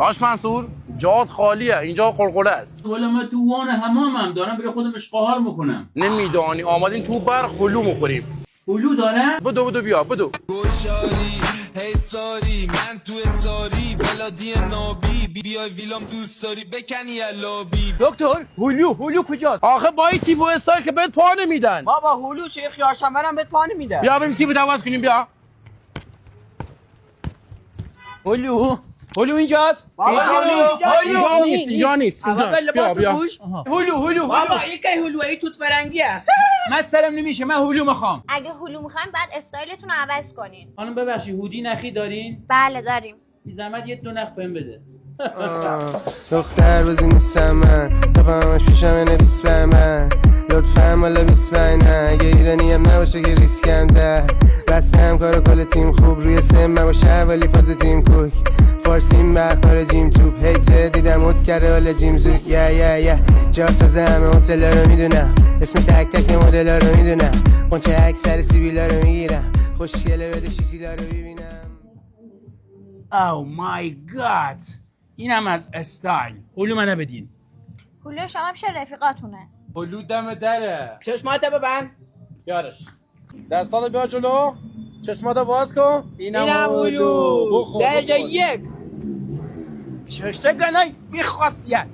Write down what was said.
داش منصور جات خالیه، اینجا قلقله است. والا من تو وان حمامم دارم برای خودم اشغال میکنم. نمیدانی آمدین تو برق هلو میخوریم. هلو داره؟ بدو بیا بدو. گوشاری هی ساری من تو ساری بلادی نابی بیای ویلام دوست داری بکنی علابی. دکتر هلو کجاست؟ آخه با این تیپ و استایل که بهت پا نمیدن. بابا هلو شیخ یارشنبرم بهت پا نمیده. بیا بریم تیپ عوض کنیم. بیا هلو اینجاست. اینجا نیست. بیا هلو بابا این که هلو ای توت فرنگیه. من سرم نمیشه، من هلو میخوام. اگه هلو میخواین بعد استایلتون رو عوض کنین. خانم ببخشید هودی نخی دارین؟ بله داریم. بی زحمت یه 2 نخ بهم بده. دختر روزی نیستم من رفاقمش پیشم نویس به من لطفا مالا 20 نه اگه ایرانی هم نباشه که ریسکم تر بسته همکار کل تیم خوب روی سم باشه ولی فاز تیم کوک فارسیم بخار جیم توپ هیته دیدم اوت کرده حالا جیم زود یا جا سازه همه هتل رو میدونم اسم تک تک مدل رو میدونم قنچه اکثر سیبیلا رو میگیرم خوشگله بده شیتیلا رو ببینم. او مای گاد، اینم از استایل. هلو منو بدین. هلو شما پیش رفیقاتونه. هلو دم دره. چشمات ببند. یارش دستاتو بیا جلو، چشماتو باز کن. اینم هلو درجه 1. چشته گنای بیخاصیت.